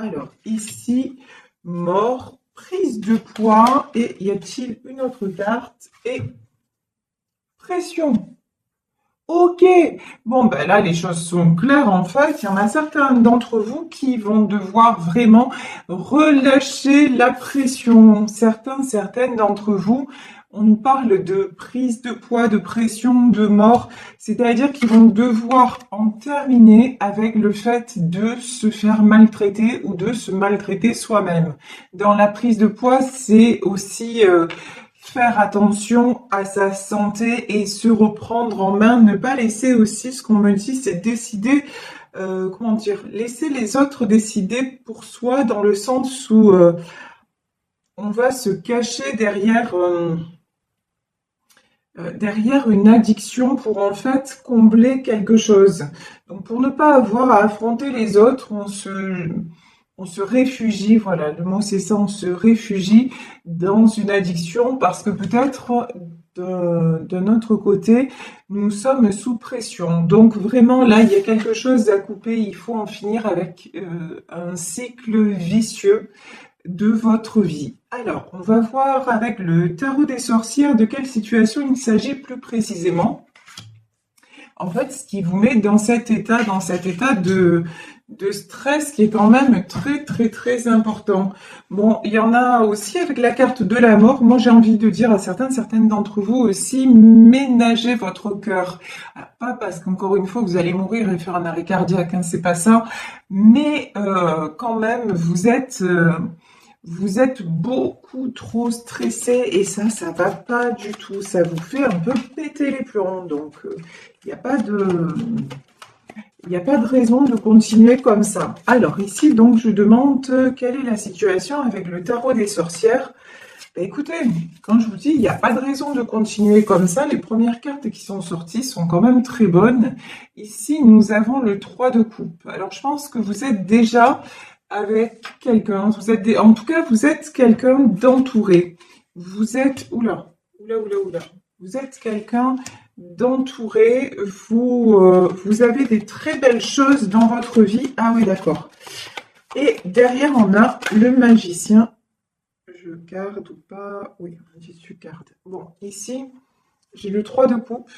Alors, ici, mort, prise de poids, et y a-t-il une autre carte? Et pression. Ok, bon ben là les choses sont claires en fait, il y en a certains d'entre vous qui vont devoir vraiment relâcher la pression. Certaines d'entre vous, on nous parle de prise de poids, de pression, de mort, c'est-à-dire qu'ils vont devoir en terminer avec le fait de se faire maltraiter ou de se maltraiter soi-même. Dans la prise de poids, c'est aussi faire attention à sa santé et se reprendre en main, ne pas laisser aussi, ce qu'on me dit, c'est décider, comment dire, laisser les autres décider pour soi dans le sens où on va se cacher derrière une addiction pour en fait combler quelque chose. Donc pour ne pas avoir à affronter les autres, on se réfugie, voilà, le mot c'est ça, on se réfugie dans une addiction parce que peut-être de notre côté, nous sommes sous pression. Donc vraiment là, il y a quelque chose à couper, il faut en finir avec un cycle vicieux de votre vie. Alors, on va voir avec le tarot des sorcières de quelle situation il s'agit plus précisément. En fait, ce qui vous met dans cet état de stress qui est quand même très très très important. Bon, il y en a aussi avec la carte de la mort. Moi, j'ai envie de dire à certaines d'entre vous aussi, ménagez votre cœur. Pas parce qu'encore une fois, vous allez mourir et faire un arrêt cardiaque, hein, c'est pas ça. Mais quand même, vous êtes beaucoup trop stressé et ça va pas du tout. Ça vous fait un peu péter les plombs. Donc, il n'y a pas de raison de continuer comme ça. Alors ici, donc, je demande quelle est la situation avec le tarot des sorcières. Ben, écoutez, quand je vous dis, il n'y a pas de raison de continuer comme ça. Les premières cartes qui sont sorties sont quand même très bonnes. Ici, nous avons le 3 de coupe. Alors, je pense que vous êtes déjà avec quelqu'un. En tout cas, vous êtes quelqu'un d'entouré. Vous êtes, oula. Vous êtes quelqu'un d'entouré. Vous avez des très belles choses dans votre vie. Ah oui, d'accord. Et derrière, on a le magicien. Je garde ou pas? Oui, je garde. Bon, ici, j'ai le 3 de coupe,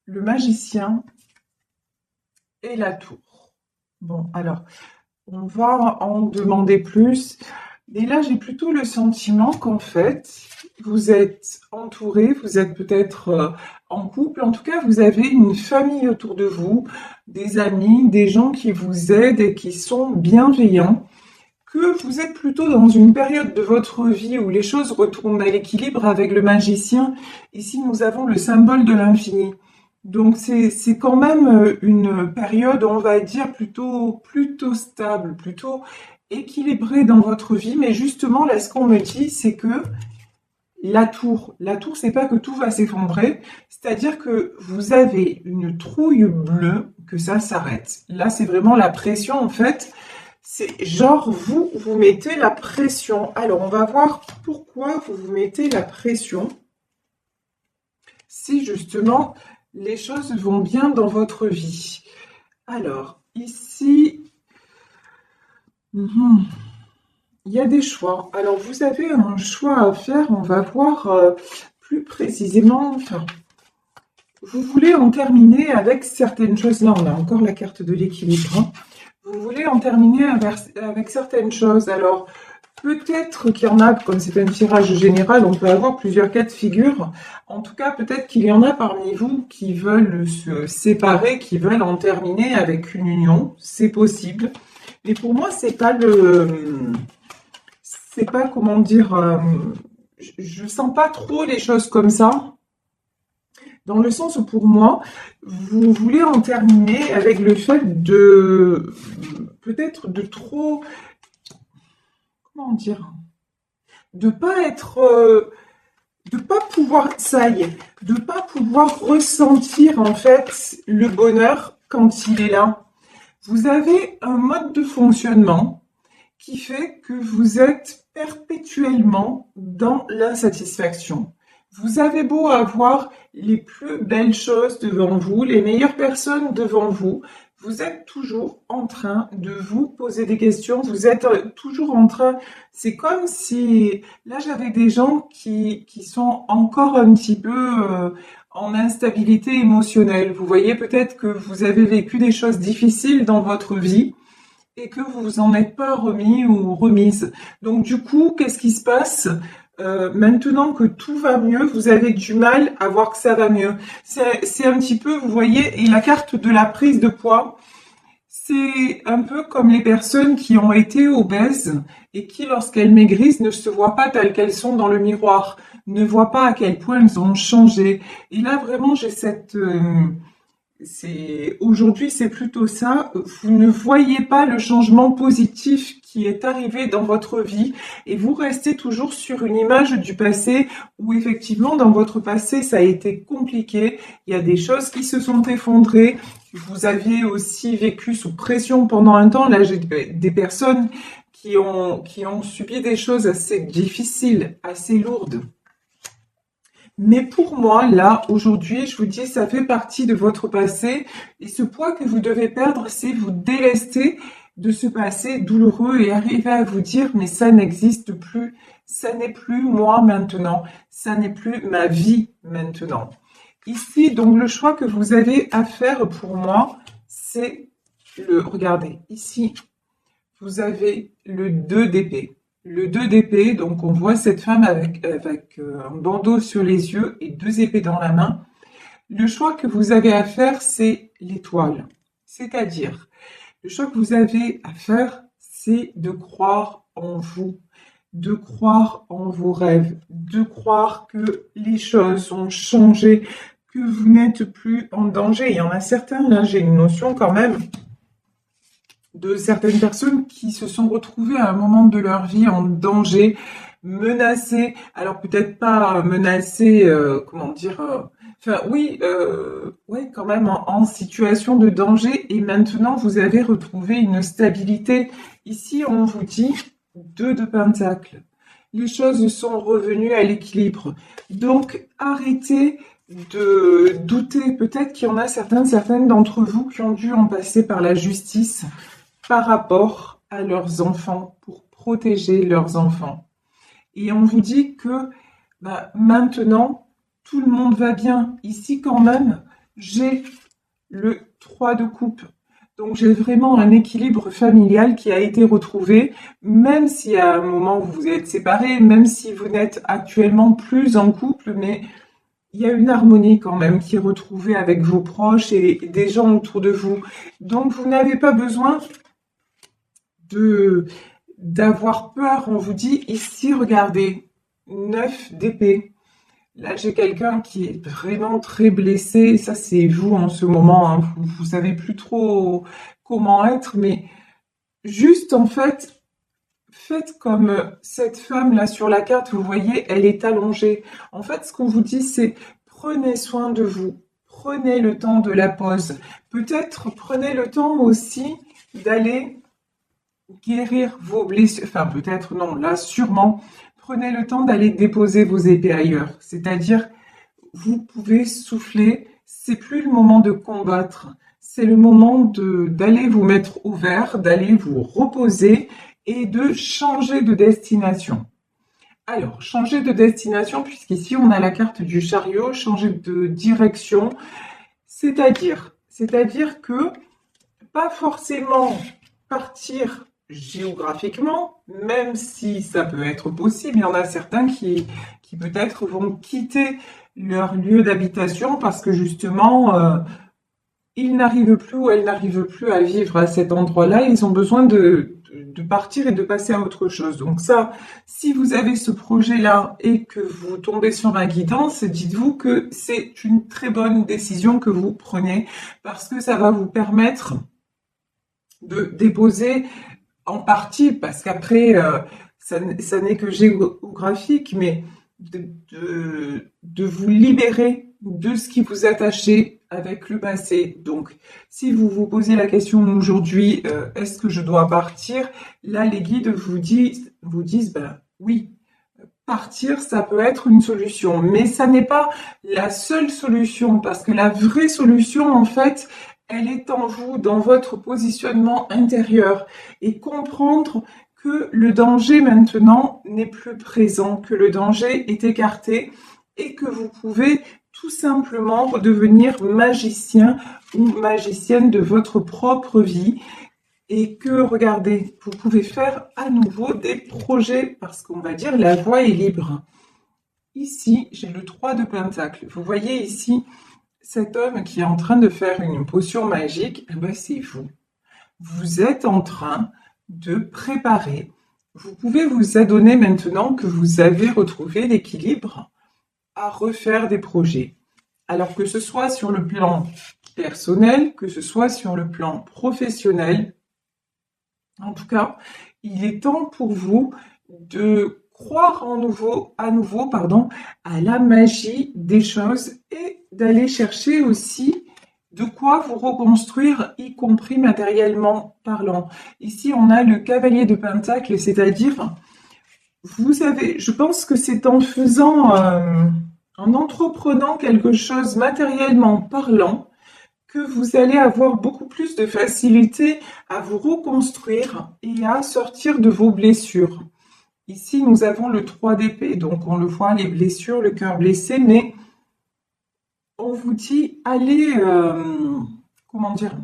le magicien et la tour. Bon, alors, on va en demander plus. Et là, j'ai plutôt le sentiment qu'en fait, vous êtes entouré, vous êtes peut-être en couple. En tout cas, vous avez une famille autour de vous, des amis, des gens qui vous aident et qui sont bienveillants. Que vous êtes plutôt dans une période de votre vie où les choses retournent à l'équilibre avec le magicien. Ici, nous avons le symbole de l'infini. Donc, c'est quand même une période, on va dire, plutôt stable, plutôt équilibrée dans votre vie. Mais justement, là, ce qu'on me dit, c'est que la tour, c'est pas que tout va s'effondrer. C'est-à-dire que vous avez une trouille bleue, que ça s'arrête. Là, c'est vraiment la pression, en fait. C'est genre, vous mettez la pression. Alors, on va voir pourquoi vous vous mettez la pression. Si, justement, les choses vont bien dans votre vie. Alors, ici, il y a des choix. Alors, vous avez un choix à faire. On va voir plus précisément. Enfin, vous voulez en terminer avec certaines choses. Là, on a encore la carte de l'équilibre, hein. Vous voulez en terminer avec certaines choses. Alors, peut-être qu'il y en a, comme c'est un tirage général, on peut avoir plusieurs cas de figure. En tout cas, peut-être qu'il y en a parmi vous qui veulent se séparer, qui veulent en terminer avec une union. C'est possible. Mais pour moi, c'est pas comment dire, je sens pas trop les choses comme ça. Dans le sens où pour moi, vous voulez en terminer avec le fait de peut-être de trop, comment dire, de pas pouvoir, ça y est, de pas pouvoir ressentir en fait le bonheur quand il est là. Vous avez un mode de fonctionnement qui fait que vous êtes perpétuellement dans l'insatisfaction. Vous avez beau avoir les plus belles choses devant vous, les meilleures personnes devant vous, vous êtes toujours en train de vous poser des questions, vous êtes toujours en train, c'est comme si, là j'avais des gens qui sont encore un petit peu en instabilité émotionnelle. Vous voyez peut-être que vous avez vécu des choses difficiles dans votre vie et que vous vous en êtes pas remis ou remise. Donc du coup, qu'est-ce qui se passe? Maintenant que tout va mieux, vous avez du mal à voir que ça va mieux. C'est un petit peu, vous voyez, et la carte de la prise de poids, c'est un peu comme les personnes qui ont été obèses et qui, lorsqu'elles maigrissent, ne se voient pas telles qu'elles sont dans le miroir, ne voient pas à quel point elles ont changé. Et là, vraiment, j'ai cette, aujourd'hui, c'est plutôt ça. Vous ne voyez pas le changement positif qui est arrivé dans votre vie et vous restez toujours sur une image du passé où effectivement, dans votre passé, ça a été compliqué. Il y a des choses qui se sont effondrées. Vous aviez aussi vécu sous pression pendant un temps. Là, j'ai des personnes qui ont subi des choses assez difficiles, assez lourdes. Mais pour moi, là, aujourd'hui, je vous dis, ça fait partie de votre passé. Et ce poids que vous devez perdre, c'est vous délester de ce passé douloureux et arriver à vous dire, mais ça n'existe plus. Ça n'est plus moi maintenant. Ça n'est plus ma vie maintenant. Ici, donc, le choix que vous avez à faire pour moi, c'est regardez, ici, vous avez le 2 d'épée. Le 2 d'épée, donc on voit cette femme avec un bandeau sur les yeux et 2 épées dans la main. Le choix que vous avez à faire, c'est l'étoile. C'est-à-dire, le choix que vous avez à faire, c'est de croire en vous, de croire en vos rêves, de croire que les choses ont changé, que vous n'êtes plus en danger. Il y en a certains, là j'ai une notion quand même, de certaines personnes qui se sont retrouvées à un moment de leur vie en danger, menacées. Alors peut-être pas menacées, comment dire, enfin oui, ouais, quand même en situation de danger. Et maintenant, vous avez retrouvé une stabilité. Ici, on vous dit 2 de pentacles. Les choses sont revenues à l'équilibre. Donc, arrêtez de douter. Peut-être qu'il y en a certaines d'entre vous qui ont dû en passer par la justice par rapport à leurs enfants, pour protéger leurs enfants. Et on vous dit que maintenant, tout le monde va bien. Ici, quand même, j'ai le 3 de coupe. Donc, j'ai vraiment un équilibre familial qui a été retrouvé, même si à un moment vous vous êtes séparés, même si vous n'êtes actuellement plus en couple, mais il y a une harmonie quand même qui est retrouvée avec vos proches et des gens autour de vous. Donc, vous n'avez pas besoin d'avoir peur. On vous dit ici, regardez, 9 d'épée. Là, j'ai quelqu'un qui est vraiment très blessé. Ça, c'est vous en ce moment, hein. Vous savez plus trop comment être, mais juste en fait, faites comme cette femme là sur la carte. Vous voyez, elle est allongée. En fait, ce qu'on vous dit, c'est prenez soin de vous. Prenez le temps de la pause. Peut-être prenez le temps aussi d'aller guérir vos blessures, enfin peut-être non, là sûrement, prenez le temps d'aller déposer vos épées ailleurs. C'est-à-dire, vous pouvez souffler, c'est plus le moment de combattre, c'est le moment d'aller vous mettre au vert, d'aller vous reposer et de changer de destination. Alors, changer de destination, puisqu'ici on a la carte du chariot, changer de direction, c'est-à-dire que pas forcément partir géographiquement, même si ça peut être possible, il y en a certains qui peut-être vont quitter leur lieu d'habitation parce que justement, ils n'arrivent plus ou elles n'arrivent plus à vivre à cet endroit-là, ils ont besoin de partir et de passer à autre chose. Donc ça, si vous avez ce projet-là et que vous tombez sur ma guidance, dites-vous que c'est une très bonne décision que vous prenez parce que ça va vous permettre de déposer en partie, parce qu'après, ça n'est que géographique, mais de vous libérer de ce qui vous attachait avec le passé. Donc, si vous vous posez la question aujourd'hui, est-ce que je dois partir? Là, les guides vous disent, oui, partir, ça peut être une solution, mais ça n'est pas la seule solution, parce que la vraie solution, en fait, elle est en vous, dans votre positionnement intérieur, et comprendre que le danger maintenant n'est plus présent, que le danger est écarté et que vous pouvez tout simplement redevenir magicien ou magicienne de votre propre vie et que, regardez, vous pouvez faire à nouveau des projets parce qu'on va dire la voie est libre. Ici, j'ai le 3 de Pentacle. Vous voyez ici cet homme qui est en train de faire une potion magique, eh ben c'est vous. Vous êtes en train de préparer. Vous pouvez vous adonner maintenant que vous avez retrouvé l'équilibre à refaire des projets. Alors que ce soit sur le plan personnel, que ce soit sur le plan professionnel, en tout cas, il est temps pour vous de croire à nouveau, à la magie des choses et d'aller chercher aussi de quoi vous reconstruire, y compris matériellement parlant. Ici, on a le cavalier de Pentacle, c'est-à-dire, vous avez, je pense que c'est en faisant, en entreprenant quelque chose matériellement parlant, que vous allez avoir beaucoup plus de facilité à vous reconstruire et à sortir de vos blessures. Ici, nous avons le 3 d'épée, donc on le voit, les blessures, le cœur blessé, mais on vous dit, allez, comment dire,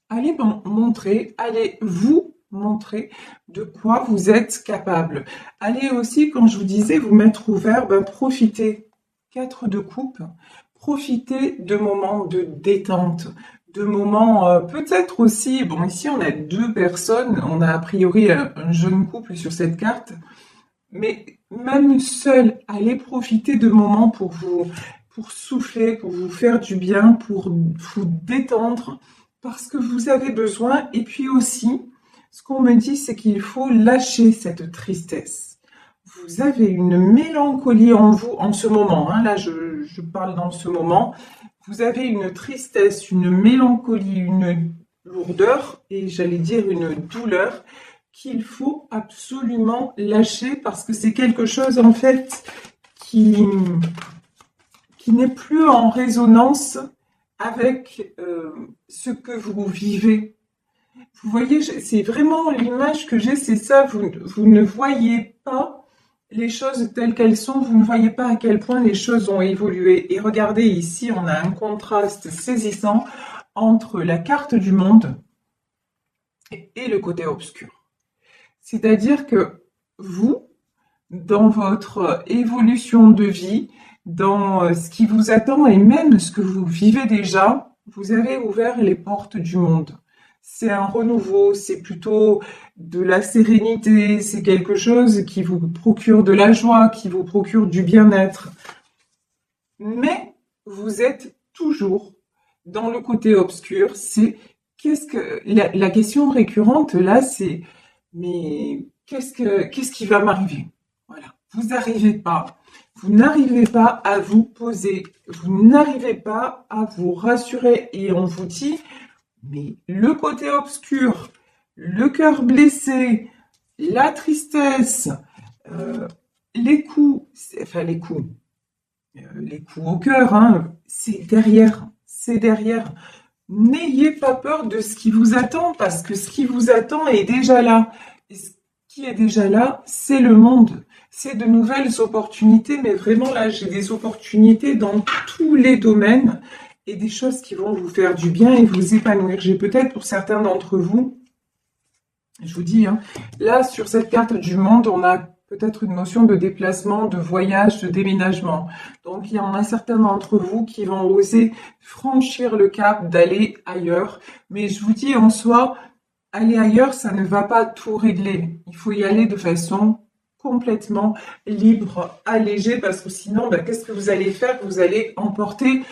allez montrer, allez vous montrer de quoi vous êtes capable. Allez aussi, quand je vous disais, vous mettre ouvert, profitez. 4 de coupe, profitez de moments de détente, de moments peut-être aussi, bon ici on a 2 personnes, on a a priori un jeune couple sur cette carte, mais même seul, allez profiter de moments pour souffler, pour vous faire du bien, pour vous détendre, parce que vous avez besoin. Et puis aussi, ce qu'on me dit, c'est qu'il faut lâcher cette tristesse. Vous avez une mélancolie en vous en ce moment, hein, là je parle dans ce moment, vous avez une tristesse, une mélancolie, une lourdeur et j'allais dire une douleur qu'il faut absolument lâcher parce que c'est quelque chose en fait qui n'est plus en résonance avec ce que vous vivez. Vous voyez, c'est vraiment l'image que j'ai, c'est ça, vous ne voyez pas les choses telles qu'elles sont, vous ne voyez pas à quel point les choses ont évolué. Et regardez ici, on a un contraste saisissant entre la carte du monde et le côté obscur. C'est-à-dire que vous, dans votre évolution de vie, dans ce qui vous attend et même ce que vous vivez déjà, vous avez ouvert les portes du monde. C'est un renouveau, c'est plutôt de la sérénité, c'est quelque chose qui vous procure de la joie, qui vous procure du bien-être. Mais vous êtes toujours dans le côté obscur, c'est la question récurrente là, c'est mais qu'est-ce qui va m'arriver? Voilà, vous n'arrivez pas à vous poser, vous n'arrivez pas à vous rassurer et on vous dit mais le côté obscur, le cœur blessé, la tristesse, les coups, les coups au cœur, hein, c'est derrière, c'est derrière. N'ayez pas peur de ce qui vous attend, parce que ce qui vous attend est déjà là. Et ce qui est déjà là, c'est le monde. C'est de nouvelles opportunités, mais vraiment là, j'ai des opportunités dans tous les domaines et des choses qui vont vous faire du bien et vous épanouir. J'ai peut-être pour certains d'entre vous, je vous dis, hein, là, sur cette carte du monde, on a peut-être une notion de déplacement, de voyage, de déménagement. Donc, il y en a certains d'entre vous qui vont oser franchir le cap d'aller ailleurs. Mais je vous dis, en soi, aller ailleurs, ça ne va pas tout régler. Il faut y aller de façon complètement libre, allégée, parce que sinon, qu'est-ce que vous allez faire? Vous allez emporter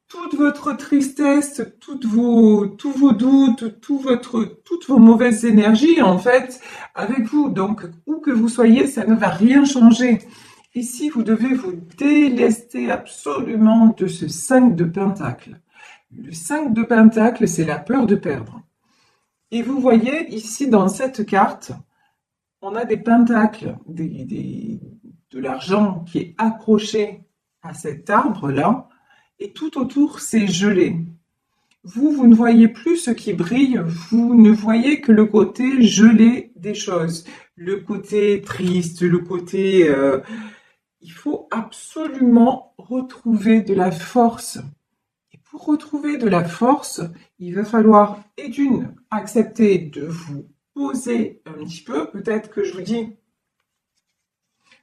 toute votre tristesse, tous vos doutes, toutes vos mauvaises énergies, en fait, avec vous. Donc, où que vous soyez, ça ne va rien changer. Ici, vous devez vous délester absolument de ce 5 de Pentacle. Le 5 de Pentacle, c'est la peur de perdre. Et vous voyez, ici, dans cette carte, on a des pentacles, de l'argent qui est accroché à cet arbre-là, et tout autour, c'est gelé. vous ne voyez plus ce qui brille, vous ne voyez que le côté gelé des choses, le côté triste, le côté... il faut absolument retrouver de la force. Et pour retrouver de la force, il va falloir, et d'une, accepter de vous poser un petit peu. Peut-être que je vous dis,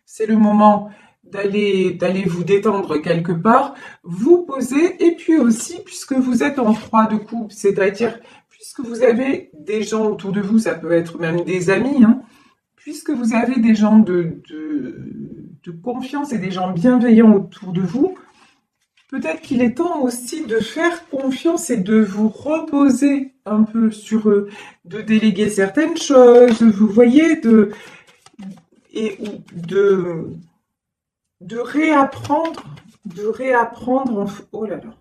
c'est le moment d'aller vous détendre quelque part, vous poser, et puis aussi, puisque vous êtes en froid de couple, c'est-à-dire, puisque vous avez des gens autour de vous, ça peut être même des amis, hein, puisque vous avez des gens de confiance et des gens bienveillants autour de vous, peut-être qu'il est temps aussi de faire confiance et de vous reposer un peu sur eux, de déléguer certaines choses, vous voyez, et de réapprendre, oh là là,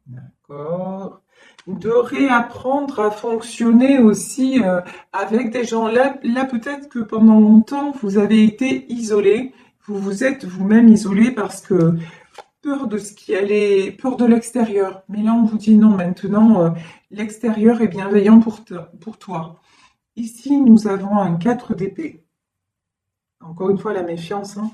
d'accord, de réapprendre à fonctionner aussi avec des gens. Là peut-être que pendant longtemps, vous avez été isolé, vous vous êtes vous-même isolé parce que peur de ce qui allait, peur de l'extérieur. Mais là, on vous dit non, maintenant, l'extérieur est bienveillant pour toi. Ici, nous avons un 4 d'épée. Encore une fois, la méfiance, hein.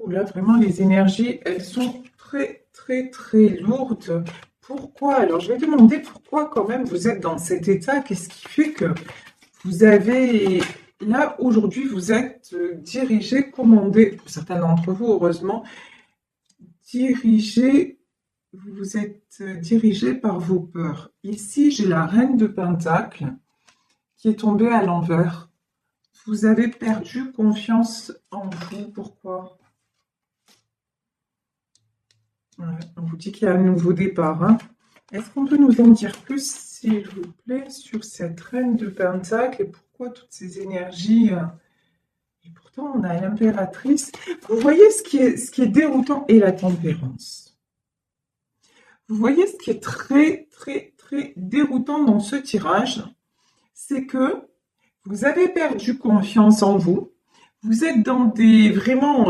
Oh là, vraiment, les énergies, elles sont très, très, très lourdes. Pourquoi? Alors, je vais demander pourquoi quand même vous êtes dans cet état. Qu'est-ce qui fait que vous avez... Là, aujourd'hui, vous êtes dirigé, commandé, pour certains d'entre vous, heureusement, dirigé, vous êtes dirigé par vos peurs. Ici, j'ai la reine de Pentacle qui est tombée à l'envers. Vous avez perdu confiance en vous. Pourquoi? Ouais, on vous dit qu'il y a un nouveau départ, hein. Est-ce qu'on peut nous en dire plus, s'il vous plaît, sur cette reine de Pentacle et pourquoi toutes ces énergies et pourtant, on a l'impératrice. Vous voyez ce qui est déroutant et la tempérance. Vous voyez ce qui est très, très, très déroutant dans ce tirage, c'est que vous avez perdu confiance en vous. Vous êtes dans des vraiment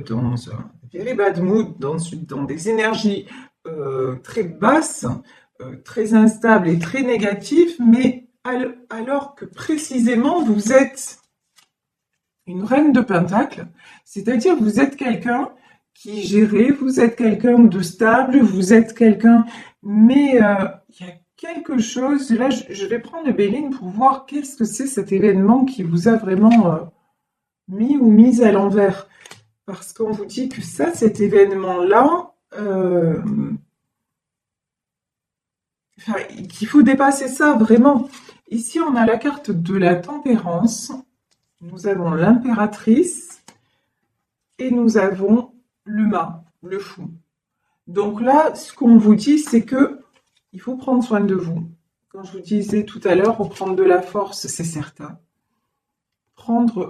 dans un very bad mood, dans des énergies très basses, très instables et très négatives, mais alors que précisément vous êtes une reine de Pentacle, c'est-à-dire vous êtes quelqu'un qui gère, vous êtes quelqu'un de stable, vous êtes quelqu'un, mais il y a quelque chose, là je vais prendre le Béline pour voir qu'est-ce que c'est cet événement qui vous a vraiment mis ou mise à l'envers. Parce qu'on vous dit que ça, cet événement-là, qu'il faut dépasser ça vraiment. Ici, on a la carte de la tempérance. Nous avons l'impératrice et nous avons le mât, le fou. Donc là, ce qu'on vous dit, c'est que il faut prendre soin de vous. Quand je vous disais tout à l'heure, reprendre de la force, c'est certain.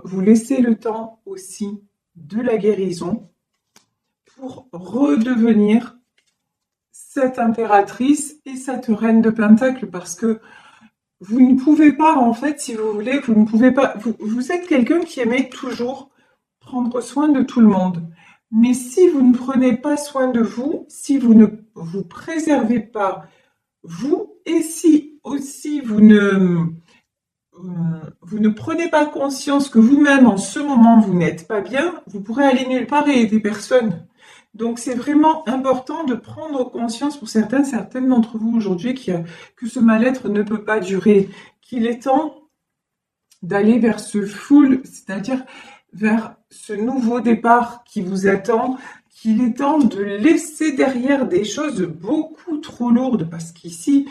Vous laisser le temps aussi de la guérison pour redevenir cette impératrice et cette reine de Pentacle, parce que vous ne pouvez pas, en fait, si vous voulez, vous ne pouvez pas, vous êtes quelqu'un qui aimait toujours prendre soin de tout le monde. Mais si vous ne prenez pas soin de vous, si vous ne vous préservez pas vous, et si aussi vous ne prenez pas conscience que vous-même, en ce moment, vous n'êtes pas bien, vous pourrez aller nulle part et aider personne. Donc, c'est vraiment important de prendre conscience pour certaines d'entre vous aujourd'hui que ce mal-être ne peut pas durer, qu'il est temps d'aller vers ce full, c'est-à-dire vers ce nouveau départ qui vous attend, qu'il est temps de laisser derrière des choses beaucoup trop lourdes, parce qu'ici,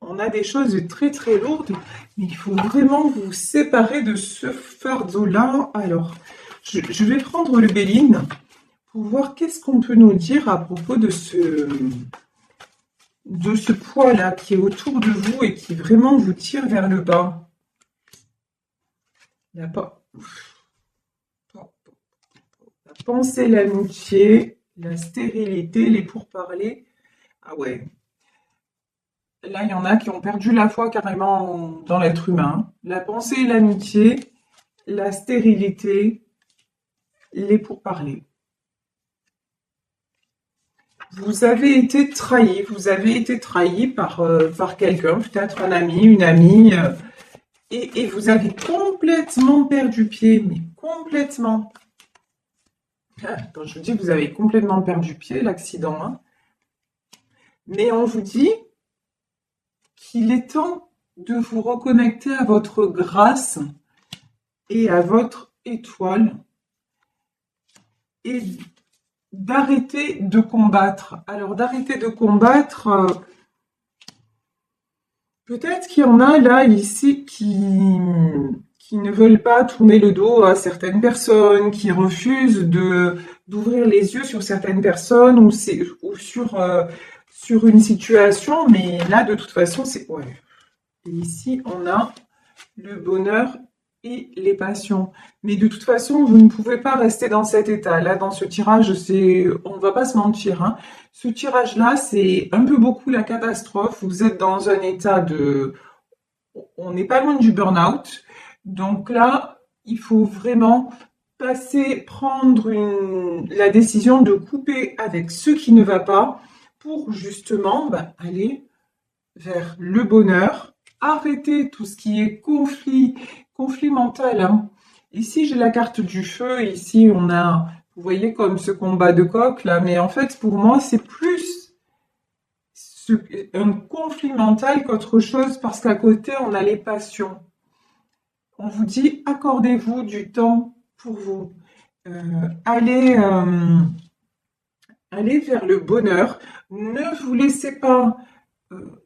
on a des choses très très lourdes, mais il faut vraiment vous séparer de ce fardeau-là. Alors, je vais prendre le Béline pour voir qu'est-ce qu'on peut nous dire à propos de ce poids-là qui est autour de vous et qui vraiment vous tire vers le bas. La pensée, l'amitié, la stérilité, les pourparlers. Ah ouais. Là, il y en a qui ont perdu la foi carrément dans l'être humain. La pensée, l'amitié, la stérilité, les pourparlers. vous avez été trahi par quelqu'un, peut-être un ami, une amie, et vous avez complètement perdu pied, mais complètement. Quand je vous dis que vous avez complètement perdu pied, l'accident, hein. Mais on vous dit qu'il est temps de vous reconnecter à votre grâce et à votre étoile et d'arrêter de combattre. Alors d'arrêter de combattre, peut-être qu'il y en a là, ici, qui ne veulent pas tourner le dos à certaines personnes, qui refusent d'ouvrir les yeux sur certaines personnes ou sur une situation, mais là, de toute façon, c'est... Ouais. Et ici, on a le bonheur et les passions. Mais de toute façon, vous ne pouvez pas rester dans cet état. Là, dans ce tirage, on ne va pas se mentir, hein. Ce tirage-là, c'est un peu beaucoup la catastrophe. Vous êtes dans un état on n'est pas loin du burn-out. Donc là, il faut vraiment prendre la décision de couper avec ce qui ne va pas pour justement aller vers le bonheur, arrêter tout ce qui est conflit mental, hein. Ici, j'ai la carte du feu. Ici, on a, vous voyez, comme ce combat de coq là. Mais en fait, pour moi, c'est plus un conflit mental qu'autre chose parce qu'à côté, on a les passions. On vous dit, accordez-vous du temps pour vous. Allez vers le bonheur. Ne vous laissez pas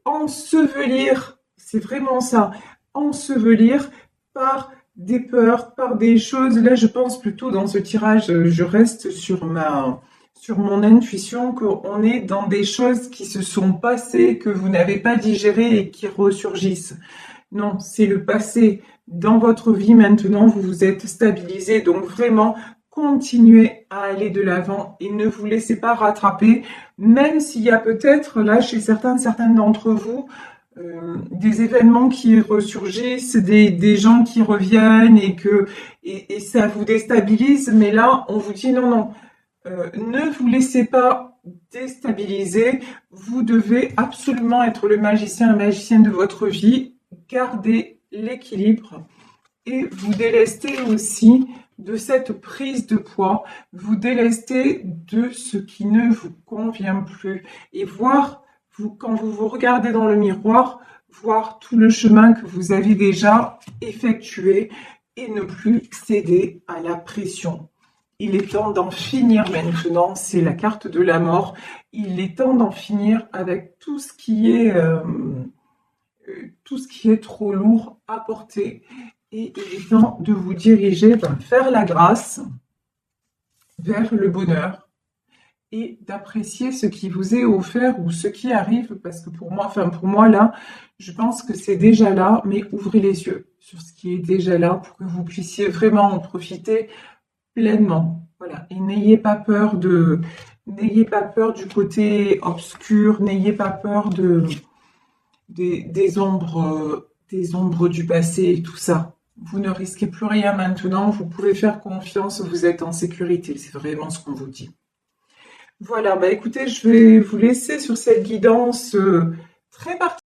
ensevelir, c'est vraiment ça, ensevelir par des peurs, par des choses. Là, je pense plutôt dans ce tirage, je reste sur mon intuition qu'on est dans des choses qui se sont passées, que vous n'avez pas digérées et qui ressurgissent. Non, c'est le passé. Dans votre vie maintenant, vous vous êtes stabilisé, donc vraiment continuez à aller de l'avant et ne vous laissez pas rattraper, même s'il y a peut-être là chez certaines d'entre vous des événements qui ressurgissent, des gens qui reviennent et ça vous déstabilise. Mais là, on vous dit non, ne vous laissez pas déstabiliser. Vous devez absolument être le magicien, la magicienne de votre vie. Gardez l'équilibre et vous délestez aussi de cette prise de poids, vous délestez de ce qui ne vous convient plus et quand vous vous regardez dans le miroir, voir tout le chemin que vous avez déjà effectué et ne plus céder à la pression. Il est temps d'en finir maintenant, c'est la carte de la mort. Il est temps d'en finir avec tout ce qui est trop lourd à porter. Et il est temps de vous diriger vers la grâce, vers le bonheur et d'apprécier ce qui vous est offert ou ce qui arrive, parce que pour moi là, je pense que c'est déjà là, mais ouvrez les yeux sur ce qui est déjà là pour que vous puissiez vraiment en profiter pleinement. Voilà. Et n'ayez pas peur du côté obscur, n'ayez pas peur des ombres du passé et tout ça. Vous ne risquez plus rien maintenant, vous pouvez faire confiance, vous êtes en sécurité, c'est vraiment ce qu'on vous dit. Voilà, écoutez, je vais vous laisser sur cette guidance très particulière.